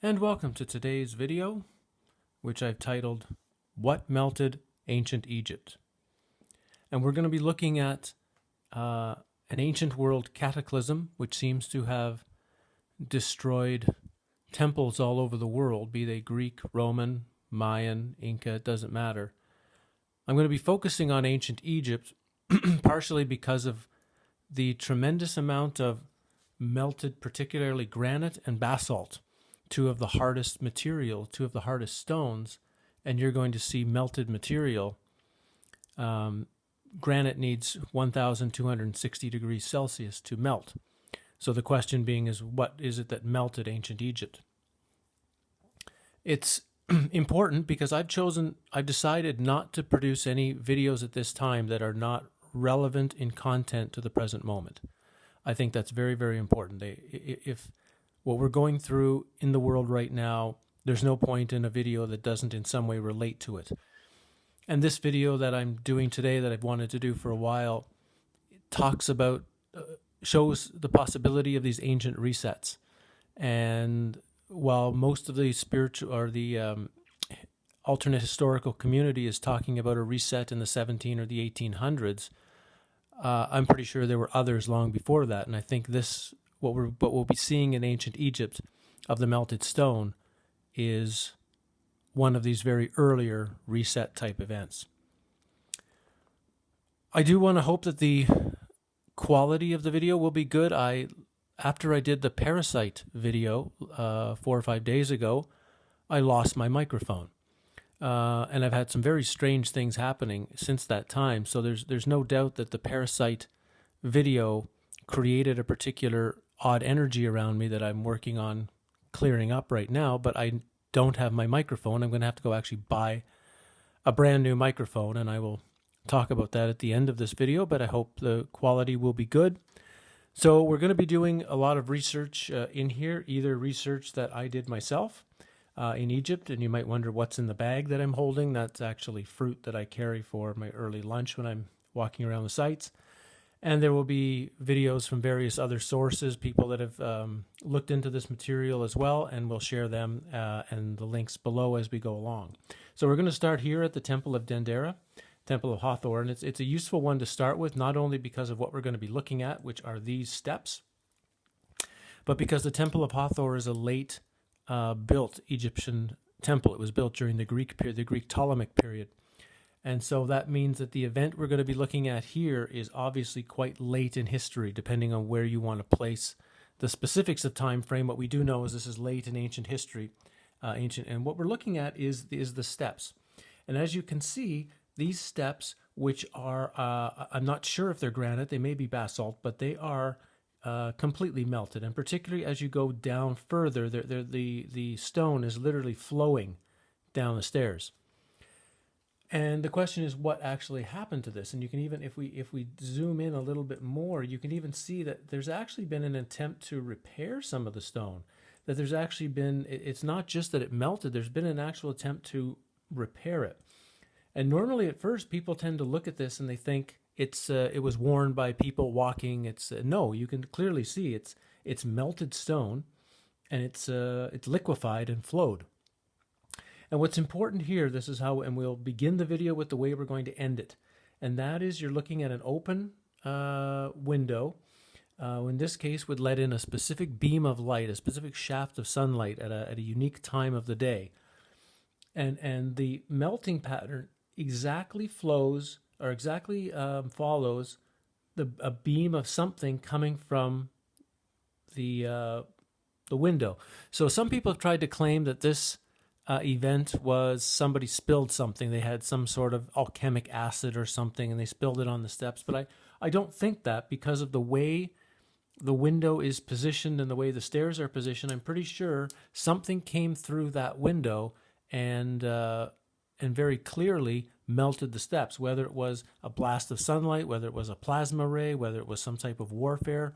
And welcome to today's video, which I've titled, What Melted Ancient Egypt? And we're going to be looking at an ancient world cataclysm, which seems to have destroyed temples all over the world, be they Greek, Roman, Mayan, Inca, it doesn't matter. I'm going to be focusing on ancient Egypt, partially because of the tremendous amount of melted, particularly granite and basalt, two of the hardest material, two of the hardest stones, and you're going to see melted material. Granite needs 1,260 degrees Celsius to melt. So the question being is, what is it that melted ancient Egypt? It's important because I've decided not to produce any videos at this time that are not relevant in content to the present moment. I think that's very, very important. If what we're going through in the world right now, there's no point in a video that doesn't in some way relate to it. And this video that I'm doing today, that I've wanted to do for a while, talks about, shows the possibility of these ancient resets. And while most of the spiritual or the alternate historical community is talking about a reset in the 17 or the 1800s, I'm pretty sure there were others long before that. And I think what we'll be seeing in ancient Egypt of the melted stone is one of these very earlier reset type events. I do want to hope that the quality of the video will be good. After I did the parasite video 4 or 5 days ago, I lost my microphone. And I've had some very strange things happening since that time. So there's no doubt that the parasite video created a particular odd energy around me that I'm working on clearing up right now, but I don't have my microphone. I'm going to have to go actually buy a brand new microphone, and I will talk about that at the end of this video, but I hope the quality will be good. So we're going to be doing a lot of research in here, either research that I did myself in Egypt, and you might wonder what's in the bag that I'm holding. That's actually fruit that I carry for my early lunch when I'm walking around the sites. And there will be videos from various other sources, people that have looked into this material as well, and we'll share them and the links below as we go along. So we're going to start here at the Temple of Dendera, Temple of Hathor, and it's a useful one to start with, not only because of what we're going to be looking at, which are these steps, but because the Temple of Hathor is a late built Egyptian temple. It was built during the Greek period, the Greek Ptolemaic period. And so that means that the event we're going to be looking at here is obviously quite late in history, depending on where you want to place the specifics of time frame. What we do know is this is late in ancient history, and what we're looking at is the steps. And as you can see, these steps, which are, I'm not sure if they're granite, they may be basalt, but they are completely melted. And particularly as you go down further, the stone is literally flowing down the stairs. And the question is, what actually happened to this? And you can even, if we zoom in a little bit more, you can even see that there's actually been an attempt to repair some of the stone. That there's actually been, it's not just that it melted, there's been an actual attempt to repair it. And normally at first, people tend to look at this and they think it was worn by people walking. No, you can clearly see it's melted stone, and it's liquefied and flowed. And what's important here, this is how, and we'll begin the video with the way we're going to end it. And that is, you're looking at an open window. In this case, would let in a specific beam of light, a specific shaft of sunlight at a unique time of the day. And the melting pattern exactly follows a beam of something coming from the window. So some people have tried to claim that this event was somebody spilled something. They had some sort of alchemic acid or something, and they spilled it on the steps. But I don't think that, because of the way the window is positioned and the way the stairs are positioned. I'm pretty sure something came through that window and very clearly melted the steps, whether it was a blast of sunlight, whether it was a plasma ray, whether it was some type of warfare.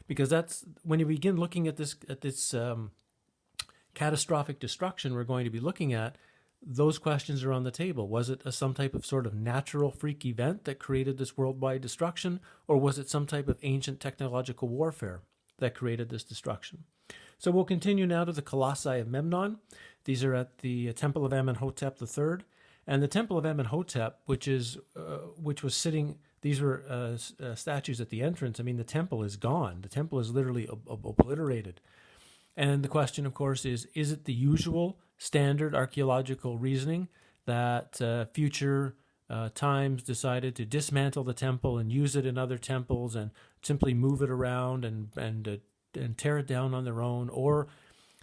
Because that's when you begin looking at this catastrophic destruction we're going to be looking at, those questions are on the table. Was it some type of sort of natural freak event that created this worldwide destruction, or was it some type of ancient technological warfare that created this destruction? So we'll continue now to the Colossi of Memnon. These are at the Temple of Amenhotep III. And the Temple of Amenhotep, which was sitting, these were statues at the entrance. I mean, the temple is gone. The temple is literally obliterated. And the question, of course, is it the usual standard archaeological reasoning that future times decided to dismantle the temple and use it in other temples and simply move it around and tear it down on their own? Or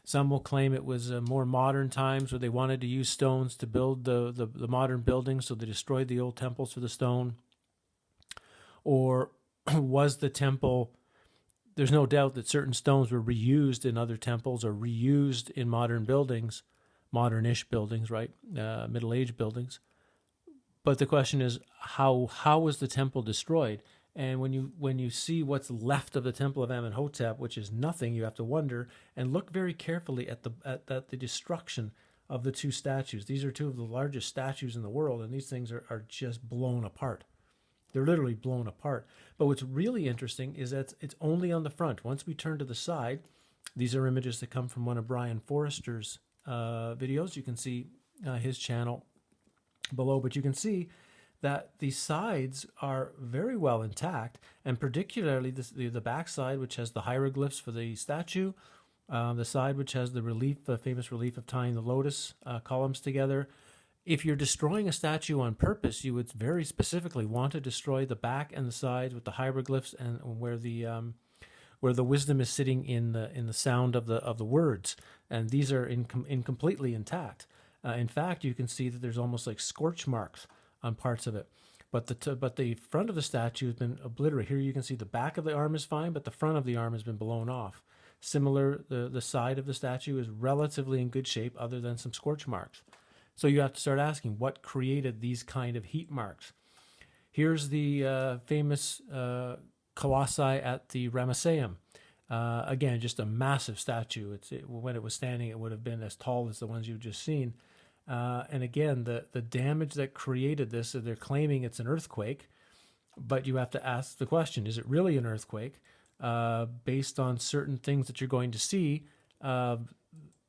some will claim it was more modern times where they wanted to use stones to build the modern buildings, so they destroyed the old temples for the stone. Or was the temple, there's no doubt that certain stones were reused in other temples or reused in modern buildings, modern-ish buildings, right? Middle-age buildings. But the question is, how was the temple destroyed? And when you see what's left of the Temple of Amenhotep, which is nothing, you have to wonder and look very carefully at the destruction of the two statues. These are two of the largest statues in the world, and these things are just blown apart. They're literally blown apart. But what's really interesting is that it's only on the front. Once we turn to the side, these are images that come from one of Brien Foerster's videos. You can see his channel below, but you can see that the sides are very well intact, and particularly the back side, which has the hieroglyphs for the statue, the side which has the famous relief of tying the lotus columns together. If you're destroying a statue on purpose, you would very specifically want to destroy the back and the sides with the hieroglyphs and where the wisdom is sitting in the sound of the words, and these are completely intact. In fact, you can see that there's almost like scorch marks on parts of it, but the front of the statue has been obliterated. Here you can see the back of the arm is fine, but the front of the arm has been blown off. Similar, the side of the statue is relatively in good shape, other than some scorch marks. So you have to start asking, what created these kind of heat marks? Here's the famous colossi at the Ramesseum. Again, just a massive statue. When it was standing, it would have been as tall as the ones you've just seen. And again, the damage that created this, they're claiming it's an earthquake, but you have to ask the question, is it really an earthquake? Based on certain things that you're going to see,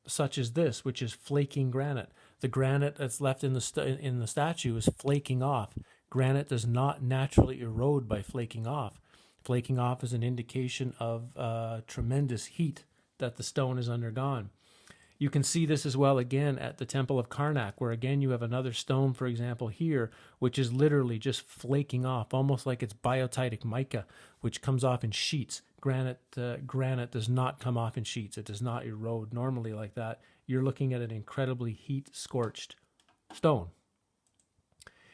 such as this, which is flaking granite. The granite that's left in the statue is flaking off. Granite does not naturally erode by flaking off. Flaking off is an indication of tremendous heat that the stone has undergone. You can see this as well again at the Temple of Karnak, where again you have another stone, for example, here, which is literally just flaking off, almost like it's biotitic mica, which comes off in sheets. Granite does not come off in sheets. It does not erode normally like that. You're looking at an incredibly heat-scorched stone.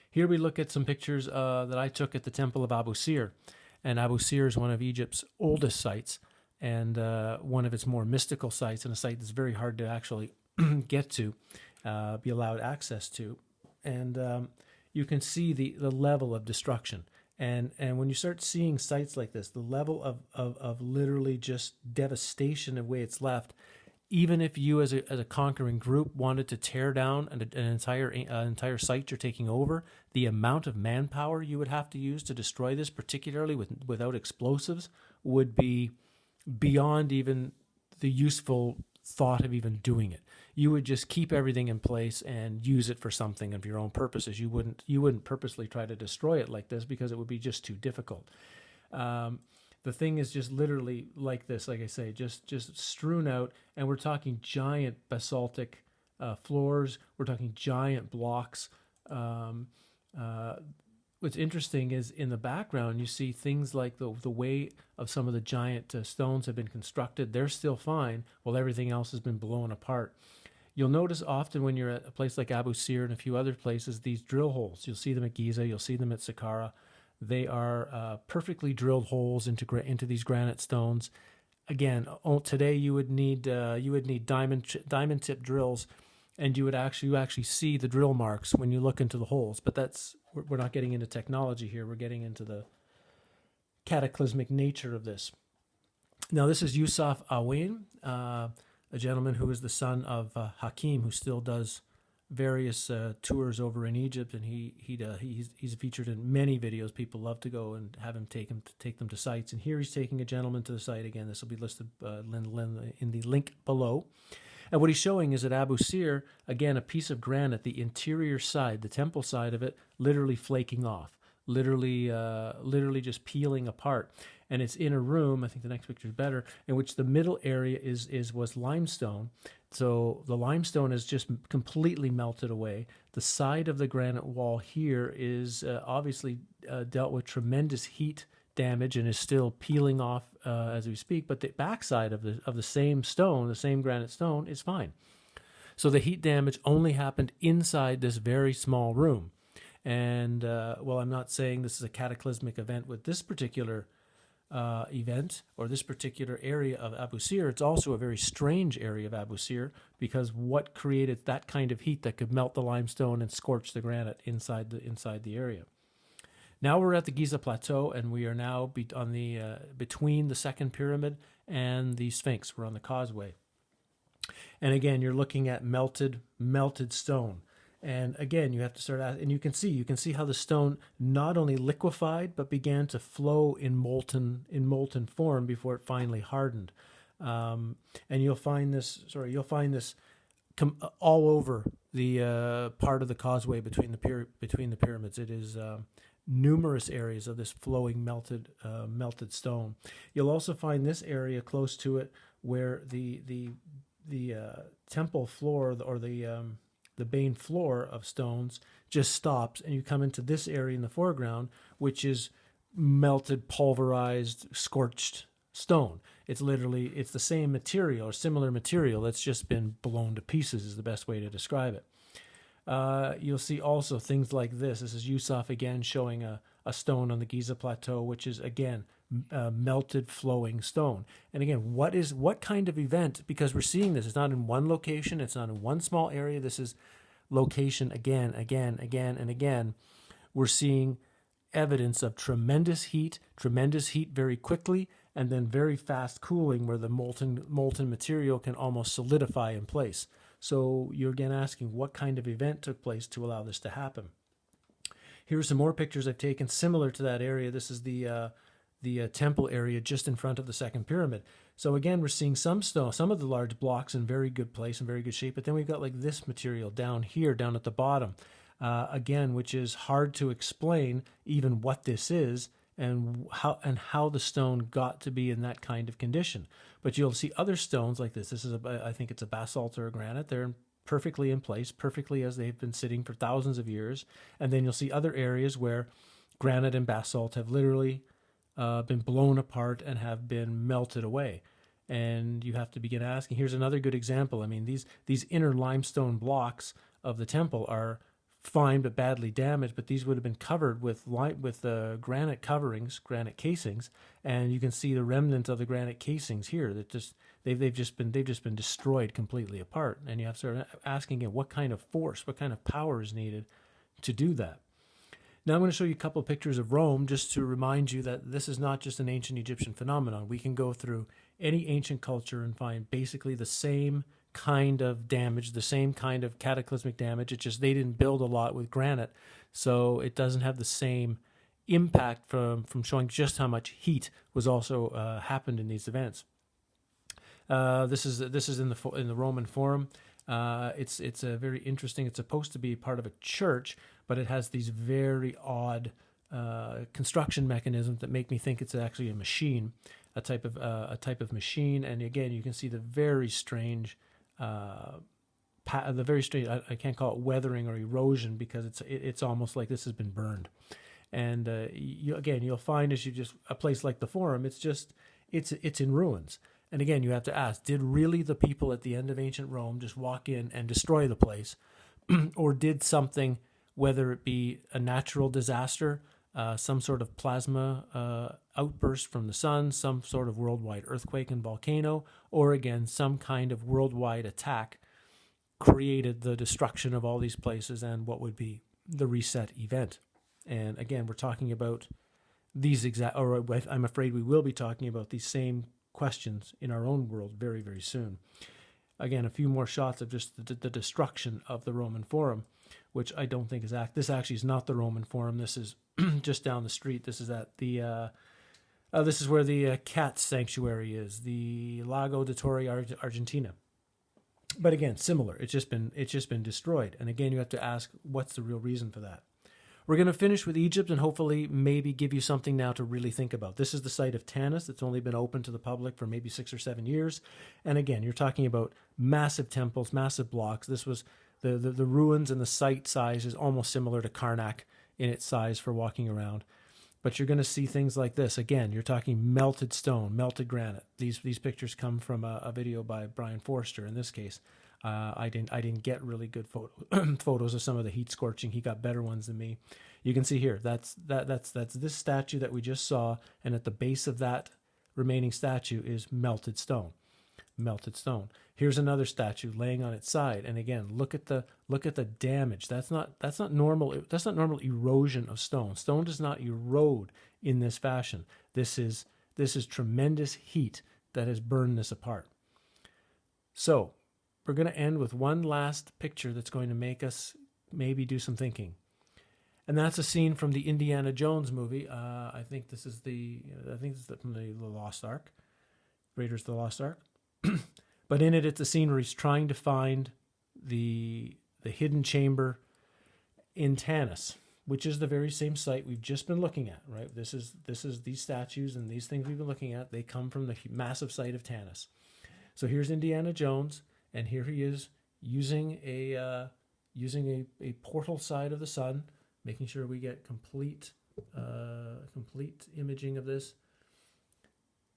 Here we look at some pictures that I took at the Temple of Abusir. And Abusir is one of Egypt's oldest sites, and one of its more mystical sites, and a site that's very hard to actually get to, be allowed access to. And you can see the level of destruction. And when you start seeing sites like this, the level of literally just devastation of the way it's left, even if you as a conquering group wanted to tear down an entire site you're taking over, the amount of manpower you would have to use to destroy this, particularly without explosives, would be beyond even the useful thought of even doing it. You would just keep everything in place and use it for something of your own purposes. You wouldn't purposely try to destroy it like this, because it would be just too difficult. The thing is just literally like this, like I say, just strewn out, and we're talking giant basaltic floors. We're talking giant blocks. What's interesting is in the background, you see things like the way of some of the giant stones have been constructed. They're still fine, while everything else has been blown apart. You'll notice often when you're at a place like Abusir and a few other places, these drill holes. You'll see them at Giza. You'll see them at Saqqara. They are perfectly drilled holes into these granite stones. Again, today you would need diamond tip drills, and you actually see the drill marks when you look into the holes. But we're not getting into technology here. We're getting into the cataclysmic nature of this. Now, this is Yousef Awen, a gentleman who is the son of Hakim, who still does various tours over in Egypt, and he's featured in many videos. People love to go and have him take them to sites. And here he's taking a gentleman to the site. Again, this will be listed in the link below. And what he's showing is at Abu Sir, again, a piece of granite, the interior side, the temple side of it, literally flaking off, literally just peeling apart. And it's in a room, I think the next picture is better, in which the middle area was limestone. So the limestone is just completely melted away. The side of the granite wall here is obviously dealt with tremendous heat damage and is still peeling off as we speak. But the backside of the same stone, the same granite stone, is fine. So the heat damage only happened inside this very small room. And well, I'm not saying this is a cataclysmic event with this particular event or this particular area of Abu Sir. It's also a very strange area of Abu Sir, because what created that kind of heat that could melt the limestone and scorch the granite inside the area? Now we're at the Giza Plateau, and we are now on the between the second pyramid and the Sphinx. We're on the causeway, and again, you're looking at melted stone. And again, you have to start out, and you can see how the stone not only liquefied but began to flow in molten form before it finally hardened. And you'll find this all over the part of the causeway between the pyramids. It is numerous areas of this flowing melted stone. You'll also find this area close to it where the temple floor, or the main floor of stones, just stops, and you come into this area in the foreground, which is melted, pulverized, scorched stone. It's the same material or similar material that's just been blown to pieces, is the best way to describe it. You'll see also things like this. This is Yousef again showing a stone on the Giza Plateau, which is again melted, flowing stone. And again, what kind of event? Because we're seeing this. It's not in one location. It's not in one small area. This is location again, and again. We're seeing evidence of tremendous heat very quickly, and then very fast cooling, where the molten material can almost solidify in place. So you're again asking, what kind of event took place to allow this to happen? Here's some more pictures I've taken similar to that area. This is the temple area just in front of the second pyramid. So again, we're seeing some of the large blocks in very good place and very good shape, but then we've got like this material down here, down at the bottom, again, which is hard to explain even what this is and how the stone got to be in that kind of condition. But you'll see other stones like this. This is I think it's a basalt or a granite. They're perfectly in place, perfectly as they've been sitting for thousands of years. And then you'll see other areas where granite and basalt have literally been blown apart and have been melted away. And you have to begin asking, here's another good example. I mean, these inner limestone blocks of the temple are fine but badly damaged, but these would have been covered with granite coverings, granite casings, and you can see the remnant of the granite casings here that they've just been destroyed completely apart. And you have to start asking, what kind of force, what kind of power is needed to do that? Now I'm going to show you a couple of pictures of Rome just to remind you that this is not just an ancient Egyptian phenomenon. We can go through any ancient culture and find basically the same kind of damage, the same kind of cataclysmic damage. It's just they didn't build a lot with granite, so it doesn't have the same impact from showing just how much heat was also happened in these events. This is in the Roman Forum. It's a very interesting. It's supposed to be part of a church, but it has these very odd construction mechanisms that make me think it's actually a machine, a type of machine. And again, you can see the very strange, I can't call it weathering or erosion, because it's almost like this has been burned. And you'll find a place like the Forum, it's in ruins. And again, you have to ask, did really the people at the end of ancient Rome just walk in and destroy the place? Or did something, whether it be a natural disaster, some sort of plasma outburst from the sun, some sort of worldwide earthquake and volcano, or again, some kind of worldwide attack created the destruction of all these places and what would be the reset event? And again, we're talking about I'm afraid we will be talking about these same questions in our own world very, very soon. again, a few more shots of just the destruction of the Roman Forum, which I don't think is this actually is not the Roman Forum. This is just down the street. This is at the this is where the cat sanctuary is, the Lago de Torre, Argentina. But again, similar. It's just been destroyed. And again, you have to ask, what's the real reason for that? We're going to finish with Egypt and hopefully maybe give you something now to really think about. This is the site of Tanis. It's only been open to the public for maybe 6 or 7 years. And again, you're talking about massive temples, massive blocks. This was the ruins, and the site size is almost similar to Karnak in its size for walking around. But you're going to see things like this. Again, you're talking melted stone, melted granite. These pictures come from a video by Brien Foerster. In this case, I didn't get really good photos of some of the heat scorching. He got better ones than me. You can see here. That's this statue that we just saw, and at the base of that remaining statue is melted stone. Melted stone. Here's another statue laying on its side, and again, look at the damage. That's not normal. That's not normal erosion of stone. Stone does not erode in this fashion. This is tremendous heat that has burned this apart. So we're going to end with one last picture that's going to make us maybe do some thinking, and that's a scene from the Indiana Jones movie. I think this is from the Lost Ark, Raiders of the Lost Ark. But in it, it's a scene where he's trying to find the hidden chamber in Tanis, which is the very same site we've just been looking at, right? This is these statues and these things we've been looking at. They come from the massive site of Tanis. So here's Indiana Jones, and here he is using a portal side of the sun, making sure we get complete imaging of this,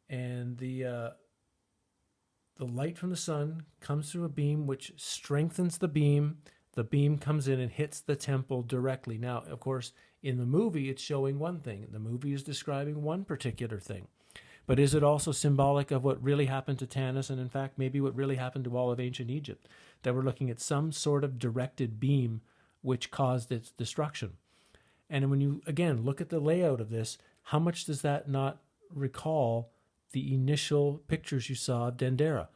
and the light from the sun comes through a beam which strengthens the beam. The beam comes in and hits the temple directly. Now, of course, in the movie, it's showing one thing. The movie is describing one particular thing. But is it also symbolic of what really happened to Tanis, and in fact, maybe what really happened to all of ancient Egypt? That we're looking at some sort of directed beam which caused its destruction. And when you, again, look at the layout of this, how much does that not recall the initial pictures you saw of Dendera?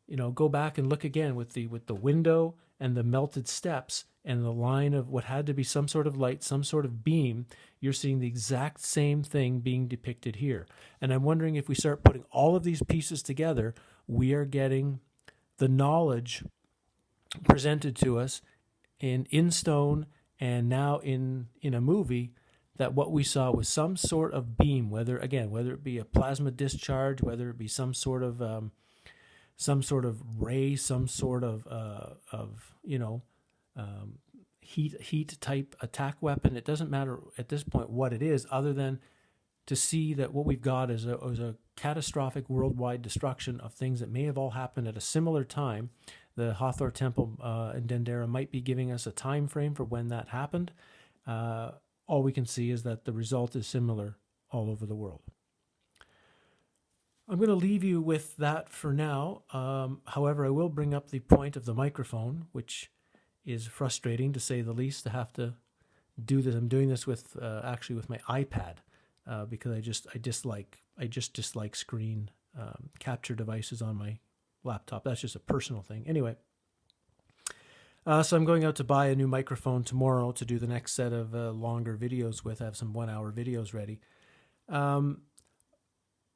You know, go back and look again with the window and the melted steps and the line of what had to be some sort of light, some sort of beam. You're seeing the exact same thing being depicted here. And I'm wondering if we start putting all of these pieces together, we are getting the knowledge presented to us in stone and now in a movie, that what we saw was some sort of beam, whether it be a plasma discharge, whether it be some sort of ray, some sort of heat type attack weapon. It doesn't matter at this point what it is, other than to see that what we've got is a catastrophic worldwide destruction of things that may have all happened at a similar time. The Hathor temple in Dendera might be giving us a time frame for when that happened. All we can see is that the result is similar all over the world. I'm going to leave you with that for now. However, I will bring up the point of the microphone, which is frustrating to say the least, to have to do this. I'm doing this with actually with my iPad because I just dislike screen capture devices on my laptop. That's just a personal thing. Anyway. So I'm going out to buy a new microphone tomorrow to do the next set of longer videos with. I have some 1-hour videos ready.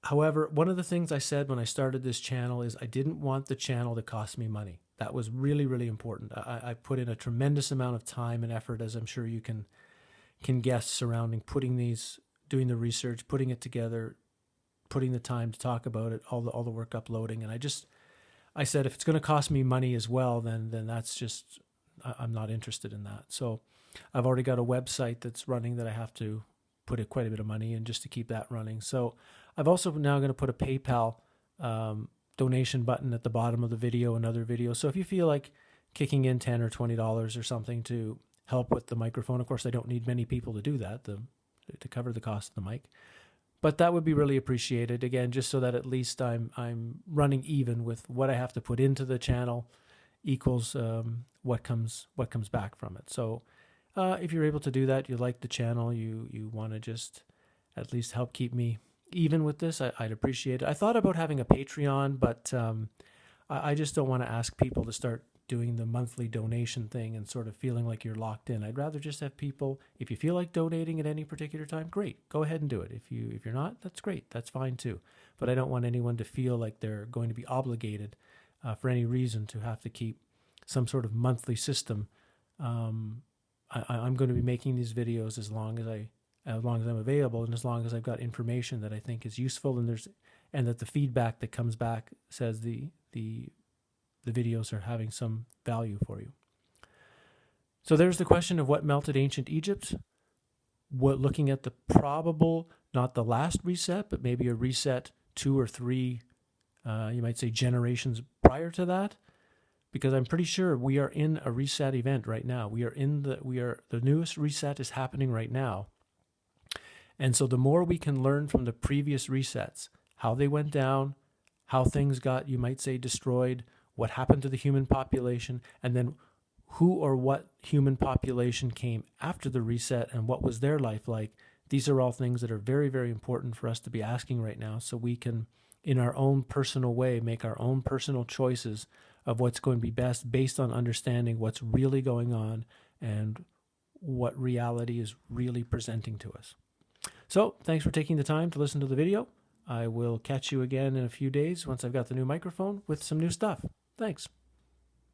However, one of the things I said when I started this channel is I didn't want the channel to cost me money. That was really, really important. I put in a tremendous amount of time and effort, as I'm sure you can guess, surrounding doing the research, putting it together, putting the time to talk about it, all the work uploading. And I said, if it's going to cost me money as well, then that's just, I'm not interested in that. So I've already got a website that's running that I have to put quite a bit of money in just to keep that running. So I've also now going to put a PayPal donation button at the bottom of the video and other videos. So if you feel like kicking in $10 or $20 or something to help with the microphone, of course, I don't need many people to do that, to cover the cost of the mic. But that would be really appreciated, again, just so that at least I'm running even with what I have to put into the channel equals what comes back from it. So if you're able to do that, you like the channel, you want to just at least help keep me even with this, I'd appreciate it. I thought about having a Patreon, but I just don't want to ask people to start doing the monthly donation thing and sort of feeling like you're locked in. I'd rather just have people, if you feel like donating at any particular time, great, go ahead and do it. If you're not, that's great, that's fine too. But I don't want anyone to feel like they're going to be obligated for any reason to have to keep some sort of monthly system. I'm going to be making these videos as long as I'm available, and as long as I've got information that I think is useful, and that the feedback that comes back says the videos are having some value for you. So there's the question of what melted ancient Egypt. Looking at the probable, not the last reset, but maybe a reset 2 or 3, you might say, generations prior to that, because I'm pretty sure we are in a reset event right now. The newest reset is happening right now. And so the more we can learn from the previous resets, how they went down, how things got, you might say, destroyed, what happened to the human population, and then who or what human population came after the reset and what was their life like. These are all things that are very, very important for us to be asking right now, so we can, in our own personal way, make our own personal choices of what's going to be best based on understanding what's really going on and what reality is really presenting to us. So thanks for taking the time to listen to the video. I will catch you again in a few days once I've got the new microphone with some new stuff. Thanks.